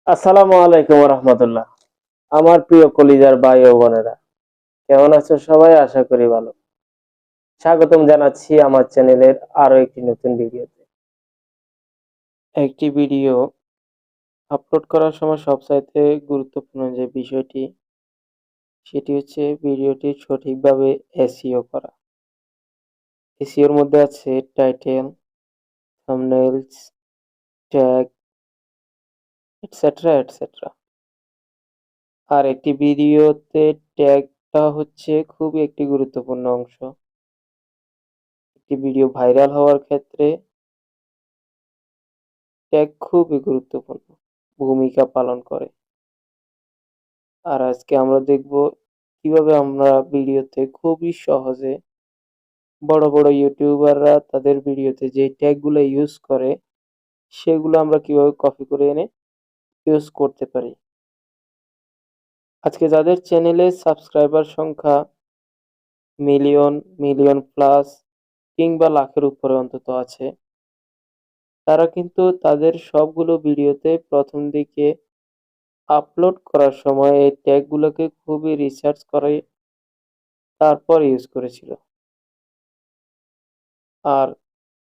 আসসালামু আলাইকুম রহমতুল্লাহ। আমার প্রিয় কলিজার ভাই ও বোনেরা, কেমন আছো সবাই? আশা করি ভালো। স্বাগতম জানাচ্ছি আমার চ্যানেলের আরো একটি নতুন ভিডিওতে। একটি ভিডিও আপলোড করার সময় সবচাইতে গুরুত্বপূর্ণ যে বিষয়টি, সেটি হচ্ছে ভিডিওটি সঠিকভাবে এসইও করা। এসইওর মধ্যে আছে title, thumbnails, tag, etcetera etcetera. আর একটি ভিডিওতে ট্যাগটা হচ্ছে খুবই একটি গুরুত্বপূর্ণ অংশ। একটি ভিডিও ভাইরাল হওয়ার ক্ষেত্রে ট্যাগ খুবই গুরুত্বপূর্ণ ভূমিকা পালন করে। আর আজকে আমরা দেখব কিভাবে আমরা ভিডিওতে খুবই সহজে বড় বড় ইউটিউবাররা তাদের ভিডিওতে যে ট্যাগগুলো ইউজ করে সেগুলো আমরা কিভাবে কপি করে এনে ইউজ করতে পারি। আজকে যাদের চ্যানেলে সাবস্ক্রাইবার সংখ্যা মিলিয়ন, মিলিয়ন প্লাস কিংবা লাখের উপরে অন্তত আছে, তারা কিন্তু তাদের সবগুলো ভিডিওতে প্রথম দিকে আপলোড করার সময় এই ট্যাগগুলোকে খুবই রিসার্চ করে তারপর ইউজ করেছিল। আর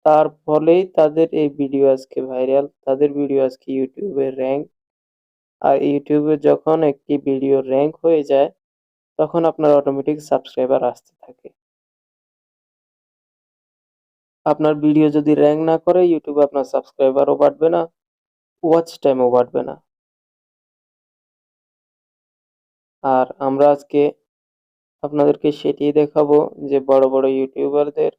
তার ফলেই তাদের এই ভিডিও আজকে ভাইরাল, তাদের ভিডিও আজকে ইউটিউবে র‍্যাঙ্ক। আর ইউটিউবে যখন একটি ভিডিও র‍্যাঙ্ক হয়ে যায়, তখন আপনার অটোমেটিক সাবস্ক্রাইবার আসতে থাকে। আপনার ভিডিও যদি র‍্যাঙ্ক না করে, ইউটিউবে আপনার সাবস্ক্রাইবারও বাড়বে না, ওয়াচ টাইমও বাড়বে না। আর আমরা আজকে আপনাদেরকে সেটিই দেখাবো যে বড় বড় ইউটিউবারদের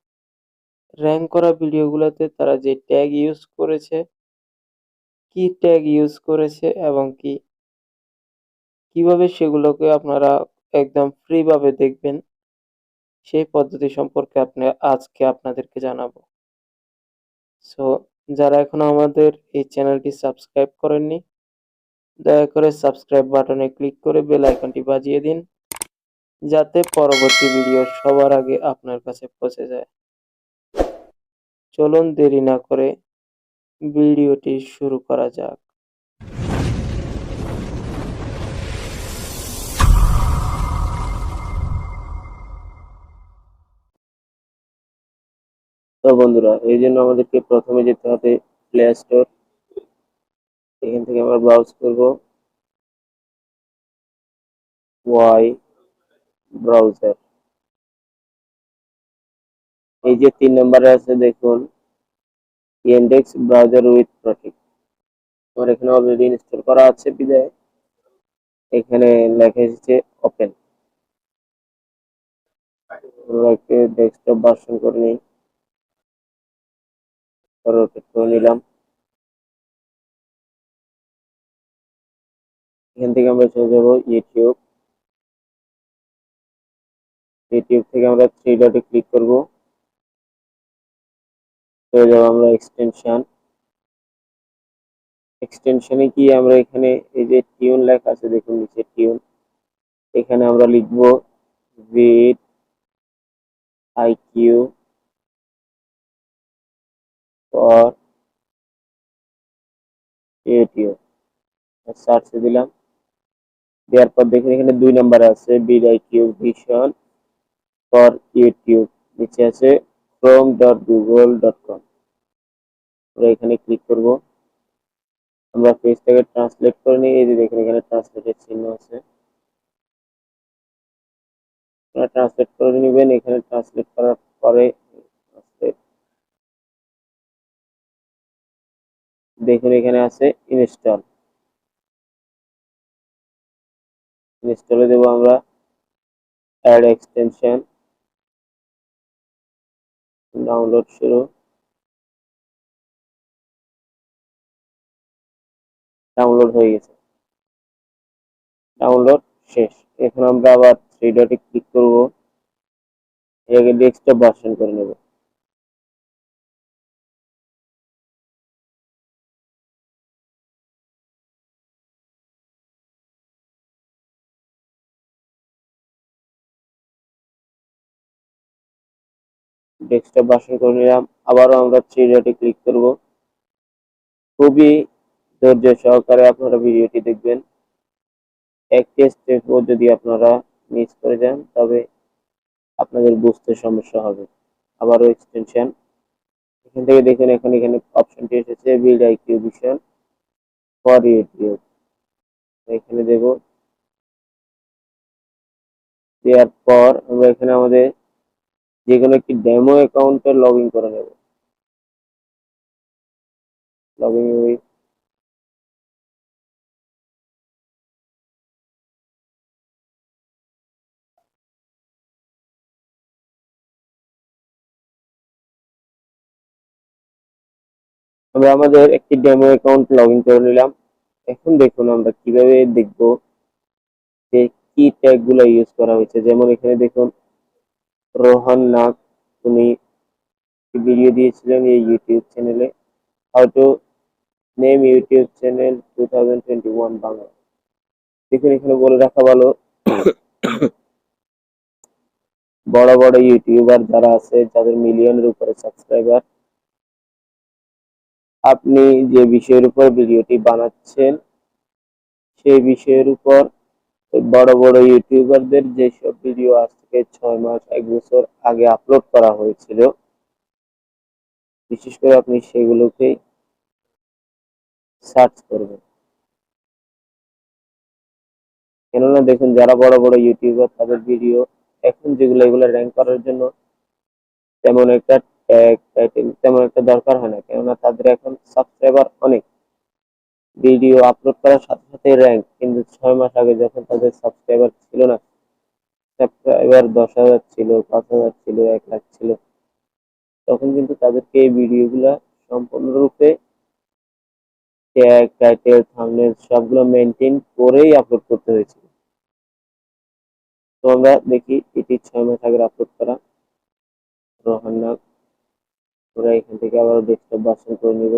র‍্যাঙ্ক করা ভিডিওগুলোতে তারা যে ট্যাগ ইউজ করেছে, কি ট্যাগ ইউজ করেছে এবং কিভাবে সেগুলোকে আপনারা একদম ফ্রি ভাবে দেখবেন, সেই পদ্ধতি সম্পর্কে আজকে আপনাদেরকে জানাবো। সো যারা এখনো আমাদের এই চ্যানেলটি সাবস্ক্রাইব করেননি, দয়া করে সাবস্ক্রাইব বাটনে ক্লিক করে বেল আইকনটি বাজিয়ে দিন, যাতে পরবর্তী ভিডিও সবার আগে আপনার কাছে পৌঁছে যায়। চলুন দেরি না করে ভিডিওটি শুরু করা যাক। তো বন্ধুরা, এই জন্য আমাদেরকে প্রথমে যেতে হবে প্লে স্টোর। এখান থেকে আমরা ব্রাউজ করব ওয়াই ব্রাউজার। এই যে 3 নম্বরে আছে দেখুন, ইনডেক্স ব্রাউজার উইথ প্রোটেক্ট। আমার এখানে অলরেডি ইনস্টল করা আছে বিধায় এখানে লেখা এসেছে ওপেন। আমরা একটু ডেস্কটপ ভার্সন করে নিই, রোটেট করে নিলাম। এখান থেকে আমরা চলে যাব ইউটিউব। ইউটিউব থেকে আমরা থ্রি ডটে ক্লিক করব, চলে যাব আমরা এক্সটেনশন। এক্সটেনশনে গিয়ে আমরা এখানে এই যে টিউন লেখা আছে দেখুন নিচে টিউন, এখানে আমরা লিখব ভিড আইকিউ ফর ইউটিউব। সার্চে দিলাম, দেওয়ার পর দেখুন এখানে 2 নম্বরে আছে vidIQ vision for YouTube, নিচে আছে chrome.google.com। আমরা এখানে ক্লিক করব। আমরা পেজটাকে ট্রান্সলেট করে নিই, এই যে দেখুন এখানে ট্রান্সলেটের চিহ্ন আছে, আপনারা ট্রান্সলেট করে নেবেন। এখানে ট্রান্সলেট করার পরে দেখুন এখানে আছে ইনস্টল। ইনস্টলে দেব আমরা অ্যাড এক্সটেনশন, ডাউনলোড শুরু, ডাউনলোড হয়ে গেছে, ডাউনলোড শেষ। এখন আমরা আবার থ্রি ডটে ক্লিক করব, এটাকে ডেস্কটপ ভার্সন করে নেব। ডেস্কটপ ভার্সন করে নিলাম। আবারও আমরা থ্রি ডটে ক্লিক করব। খুবই ধৈর্য সহকারে আপনারা ভিডিওটি দেখবেন। একটি স্টেপও যদি আপনারা মিস করে যান তবে আপনাদের বুঝতে সমস্যা হবে। আবারও এক্সটেনশন এখান থেকে দেখুন, এখানে অপশনটি এসেছে vidIQ vision for YouTube. এখানে দেব, দেওয়ার পর আমরা এখানে আমাদের যে কোনো একটি ডেমো অ্যাকাউন্টে লগ ইন করে নেব। লগ ইন উইথ আমরা আমাদের একটি ডেমো অ্যাকাউন্ট লগ ইন করে নিলাম। এখন দেখুন আমরা কিভাবে দেখব যে কি ট্যাগ গুলো ইউজ করা হয়েছে। যেমন এখানে দেখুন রোহান নাগ, উনি ভিডিও দিয়েছিলেন এই ইউটিউব চ্যানেলে, how to name YouTube channel 2021 Bangla. দেখুন এখানে বলে রাখা ভালো, বড় বড় ইউটিউবার যারা আছে যাদের মিলিয়নের উপরে সাবস্ক্রাইবার, আপনি যে বিষয়ের উপর ভিডিওটি বানাচ্ছেন সেই বিষয়ের উপর বড় বড় ইউটিউবারদের যেসব ভিডিও আজ থেকে 6 মাস 1 বছর আগে আপলোড করা হয়েছিল, বিশেষ করে আপনি সেগুলোকে সার্চ করবেন। কেননা দেখুন যারা বড় বড় ইউটিউবার তাদের ভিডিও এখন যেগুলো এগুলো র্যাঙ্ক করার জন্য তেমন একটা ট্যাগ টাইটেল তেমন একটা দরকার হয় না, কেননা তাদের এখন সাবস্ক্রাইবার অনেক, ভিডিও আপলোড করার সাথে সাথে র্যাঙ্ক। কিন্তু 6 মাস আগে যখন তাদের সাবস্ক্রাইবার ছিল না, সাবস্ক্রাইবার 10,000 ছিল, 5,000 ছিল, 1 লাখ ছিল, তখন কিন্তু তাদেরকে এই ভিডিওগুলা সম্পূর্ণরূপে ট্যাগ টাইটেল থাম্বনেল সবগুলো মেনটেন করেই আপলোড করতে হয়েছিল। তো আমরা দেখি এটি 6 মাস আগে আপলোড করা রোহান নাগ। আমরা এখান থেকে আবার ডেস্কটপ ভার্সন করে নিব।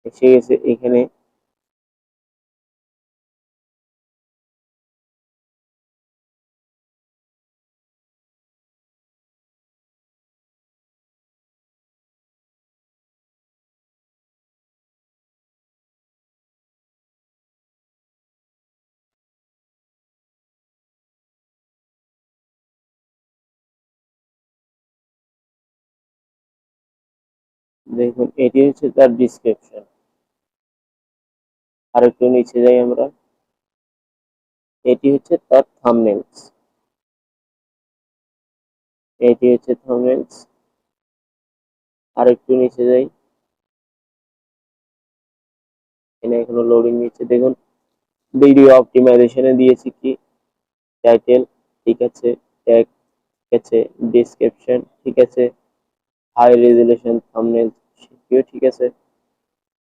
এসে গেছে এখানে। দেখুন এটি হচ্ছে তার ডিসক্রিপশন। আর একটু নিচে যাই আমরা, এটি হচ্ছে তার থাম্বনেলস। এটি হচ্ছে থাম্বনেলস। আর একটু নিচে যাই, এখানে এখনো লোডিং নিচ্ছে। দেখুন ভিডিও অপটিমাইজেশনে দিয়েছি কি, টাইটেল ঠিক আছে, ট্যাগ ঠিক আছে, ডেসক্রিপশন ঠিক আছে, হাই রেজুলেশন থাম্বনেল সেটিও ঠিক আছে,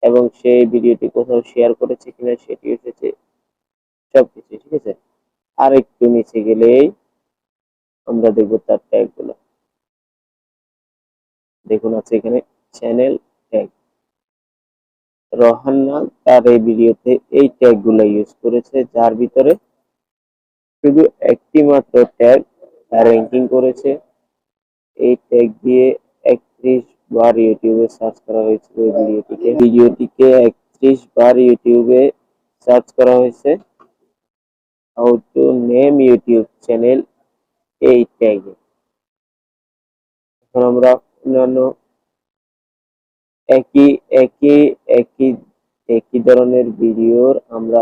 এবং সেই ভিডিওটি কোথাও শেয়ার করেছে কিনা সেটি এসেছে, সবকিছু ঠিক আছে। আর একটু নিচে গেলেই আমরা দেখবো তার ট্যাগ গুলো। দেখুন আছে এখানে চ্যানেল ট্যাগ। রোহান্না তার এই ভিডিওতে এই ট্যাগ গুলো ইউজ করেছে, যার ভিতরে শুধু একটি মাত্র ট্যাগ র্যাঙ্কিং করেছে। এই ট্যাগ দিয়ে 31 বার ইউটিউবে সার্চ করা হয়েছিল। ভিডিওটিকে 31 বার ইউটিউবে সার্চ করা হয়েছে, how to name YouTube channel এই ট্যাগে। এখন আমরা অন্যান্য একই একই একই একই ধরনের ভিডিওর আমরা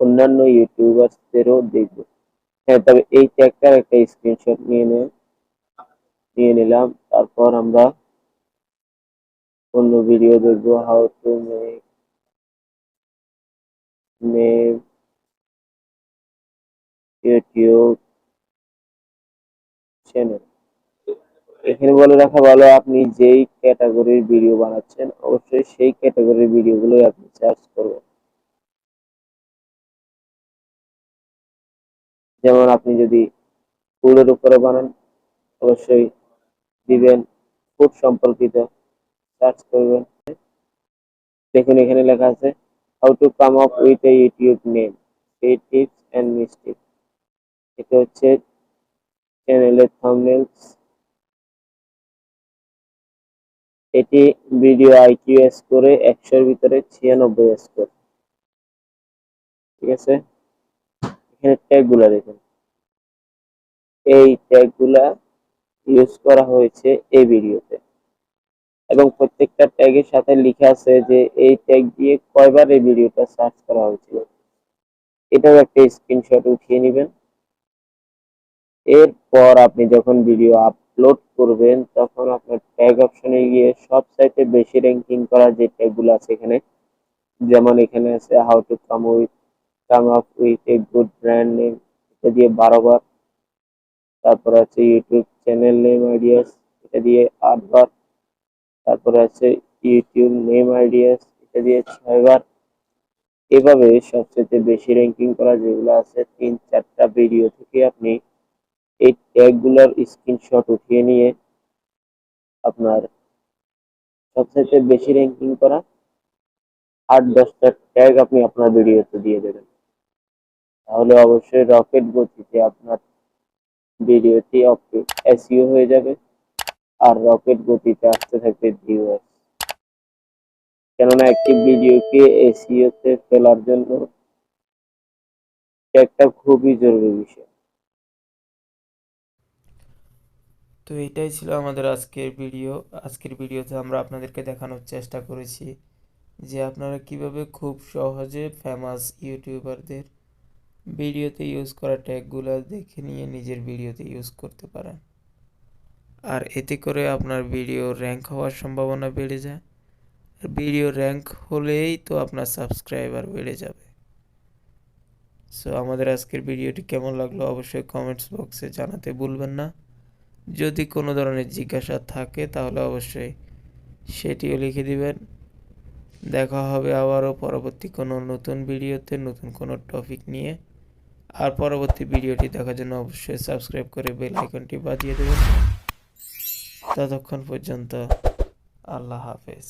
অন্যান্য ইউটিউবারদেরও দেখব। হ্যাঁ, তবে এই ট্যাগটার একটা স্ক্রিনশট নিয়ে নিলাম। তারপর আমরা অন্য ভিডিও দেখবো, how to make name YouTube channel. এখানে বলে রাখা ভালো, আপনি যেই ক্যাটাগরির ভিডিও বানাচ্ছেন অবশ্যই সেই ক্যাটাগরির ভিডিওগুলোই আপনি সার্চ করবেন। যেমন আপনি যদি ফুডের উপরে বানান, অবশ্যই দিবেন ফুড সম্পর্কিত, সার্চ করবেন। দেখুন এখানে লেখা আছে how to come up with a YouTube name, এই টিপস অ্যান্ড মিস্টেক। এটা হচ্ছে চ্যানেলের থাম্বনেলস। এটি ভিডিও আইকিউ স্কোরে 100-র ভিতরে 96 স্কোর। ঠিক আছে, এখানে ট্যাগ গুলা দেখুন, এই ট্যাগ গুলা ইউজ করা হয়েছে এই ভিডিওতে, এবং প্রত্যেকটা ট্যাগের সাথে লেখা আছে যে এই ট্যাগ দিয়ে কয়বার এই ভিডিওটা সার্চ করা হয়েছিল। এটাও একটা স্ক্রিনশট উঠিয়ে নেবেন। এরপর আপনি যখন ভিডিও আপলোড করবেন তখন আপনার ট্যাগ অপশনে গিয়ে সবচাইতে বেশি র্যাঙ্কিং করা যে ট্যাগ গুলো আছে এখানে, যেমন এখানে আছে how to come up with a good brand name, এটা দিয়ে 12 বার। তারপর আছে ইউটিউব চ্যানেল নেম আইডিয়াস, এটা দিয়ে 8 বার। তারপরে আছে ইউটিউব নেম আইডিয়াস, এটা দিয়ে 6 বার। এভাবে সবচেয়ে বেশি র্যাঙ্কিং করা যেগুলো আছে 3-4টা ভিডিও থেকে আপনি এই ট্যাগ গুলার স্ক্রিনশট উঠিয়ে নিয়ে আপনার সবচেয়ে বেশি র্যাঙ্কিং করা 8-10টা ট্যাগ আপনি আপনার ভিডিওতে দিয়ে দেবেন। তাহলে অবশ্যই রকেট গতিতে আপনার ভিডিওটি এসইও হয়ে যাবে, আর রকেট গতিতে আসতে থাকবে ভিউয়ার্স। কেননা একটি ভিডিওকে এসইও তে ফেলার জন্য ট্যাগটা খুবই জরুরি বিষয়। তো এটাই ছিল আমাদের আজকের ভিডিও। আজকের ভিডিওতে আমরা আপনাদেরকে দেখানোর চেষ্টা করেছি যে আপনারা কিভাবে খুব সহজে ফেমাস ইউটিউবারদের ভিডিওতে ইউজ করা ট্যাগগুলো দেখে নিয়ে নিজের ভিডিওতে ইউজ করতে পারেন। আর এতে করে আপনার ভিডিও র্যাঙ্ক হওয়ার সম্ভাবনা বেড়ে যায়। আর ভিডিও র্যাঙ্ক হলেই তো আপনার সাবস্ক্রাইবার বেড়ে যাবে। সো আমাদের আজকের ভিডিওটি কেমন লাগলো অবশ্যই কমেন্টস বক্সে জানাতে ভুলবেন না। যদি কোনো ধরনের জিজ্ঞাসা থাকে তাহলে অবশ্যই সেটিও লিখে দিবেন। দেখা হবে আবারও পরবর্তী কোনো নতুন ভিডিওতে নতুন কোনো টপিক নিয়ে। আর পরবর্তী ভিডিওটি দেখার জন্য অবশ্যই সাবস্ক্রাইব করে বেল আইকনটি বাজিয়ে দেবেন। ততক্ষণ পর্যন্ত আল্লাহ হাফেজ।